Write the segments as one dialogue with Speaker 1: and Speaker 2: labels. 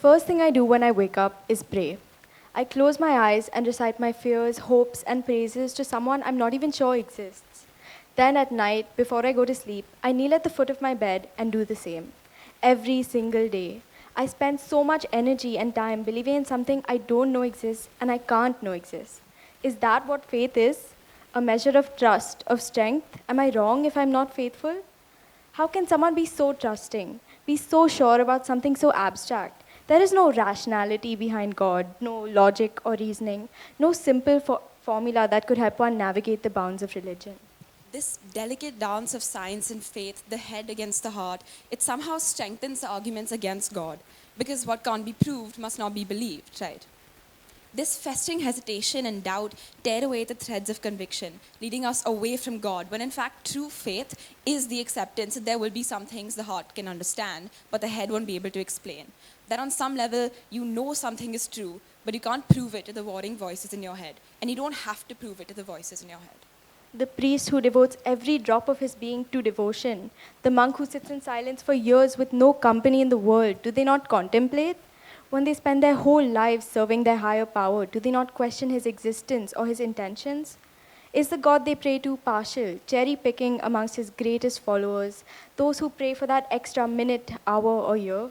Speaker 1: first thing I do when I wake up is pray. I close my eyes and recite my fears, hopes, and praises to someone I'm not even sure exists. Then at night, before I go to sleep, I kneel at the foot of my bed and do the same. Every single day. I spend so much energy and time believing in something I don't know exists and I can't know exists. Is that what faith is? A measure of trust, of strength? Am I wrong if I'm not faithful? How can someone be so trusting, be so sure about something so abstract? There is no rationality behind God, no logic or reasoning, no simple formula that could help one navigate the bounds of religion.
Speaker 2: This delicate dance of science and faith, the head against the heart, it somehow strengthens the arguments against God, because what can't be proved must not be believed, right? This festering hesitation and doubt tear away the threads of conviction, leading us away from God, when in fact true faith is the acceptance that there will be some things the heart can understand, but the head won't be able to explain. That on some level, you know something is true, but you can't prove it to the warring voices in your head, and you don't have to prove it to the voices in your head.
Speaker 1: The priest who devotes every drop of his being to devotion, the monk who sits in silence for years with no company in the world, do they not contemplate? When they spend their whole lives serving their higher power, do they not question his existence or his intentions? Is the God they pray to partial, cherry picking amongst his greatest followers, those who pray for that extra minute, hour, or year?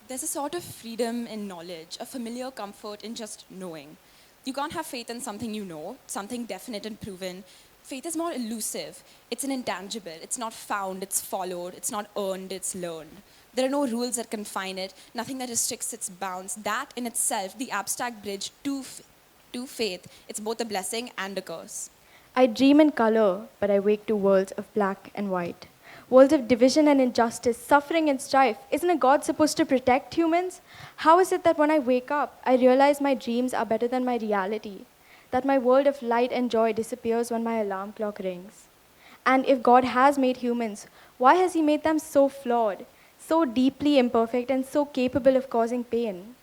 Speaker 2: There's a sort of freedom in knowledge, a familiar comfort in just knowing. You can't have faith in something you know, something definite and proven. Faith is more elusive. It's an intangible. It's not found, it's followed. It's not earned, it's learned. There are no rules that confine it, nothing that restricts its bounds. That in itself, the abstract bridge to faith, it's both a blessing and a curse.
Speaker 1: I dream in color, but I wake to worlds of black and white. Worlds of division and injustice, suffering and strife. Isn't a God supposed to protect humans? How is it that when I wake up, I realize my dreams are better than my reality? That my world of light and joy disappears when my alarm clock rings? And if God has made humans, why has He made them so flawed, so deeply imperfect, and so capable of causing pain?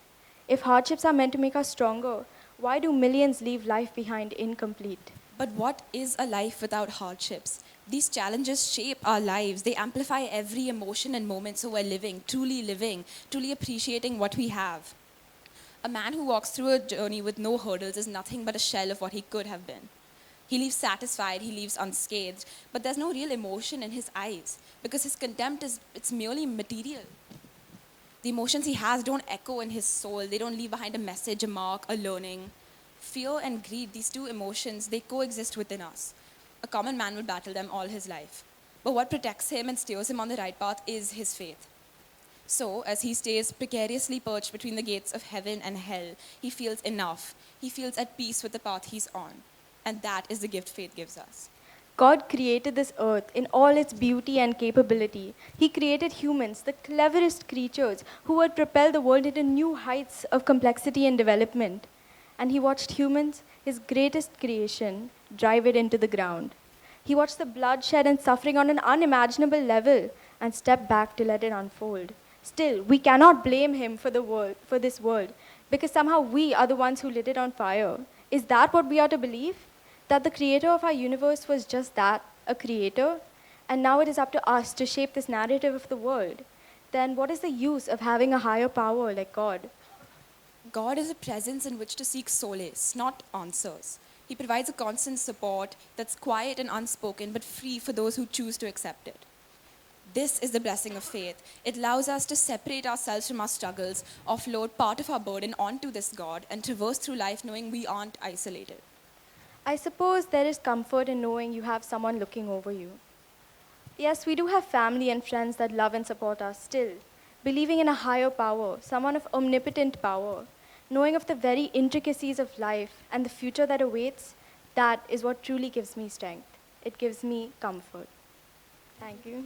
Speaker 1: If hardships are meant to make us stronger, why do millions leave life behind incomplete?
Speaker 2: But what is a life without hardships? These challenges shape our lives. They amplify every emotion and moment so we're living, truly appreciating what we have. A man who walks through a journey with no hurdles is nothing but a shell of what he could have been. He leaves satisfied, he leaves unscathed, but there's no real emotion in his eyes because his contempt it's merely material. The emotions he has don't echo in his soul. They don't leave behind a message, a mark, a learning. Fear and greed, these two emotions, they coexist within us. A common man would battle them all his life. But what protects him and steers him on the right path is his faith. So, as he stays precariously perched between the gates of heaven and hell, he feels enough. He feels at peace with the path he's on. And that is the gift faith gives us.
Speaker 1: God created this earth in all its beauty and capability. He created humans, the cleverest creatures, who would propel the world into new heights of complexity and development. And He watched humans, His greatest creation, drive it into the ground. He watched the bloodshed and suffering on an unimaginable level and stepped back to let it unfold. Still, we cannot blame Him for this world, because somehow we are the ones who lit it on fire. Is that what we are to believe? That the creator of our universe was just that, a creator? And now it is up to us to shape this narrative of the world. Then what is the use of having a higher power like God?
Speaker 2: God is a presence in which to seek solace, not answers. He provides a constant support that's quiet and unspoken, but free for those who choose to accept it. This is the blessing of faith. It allows us to separate ourselves from our struggles, offload part of our burden onto this God, and traverse through life knowing we aren't isolated.
Speaker 1: I suppose there is comfort in knowing you have someone looking over you. Yes, we do have family and friends that love and support us still, believing in a higher power, someone of omnipotent power, knowing of the very intricacies of life and the future that awaits. That is what truly gives me strength. It gives me comfort. Thank you.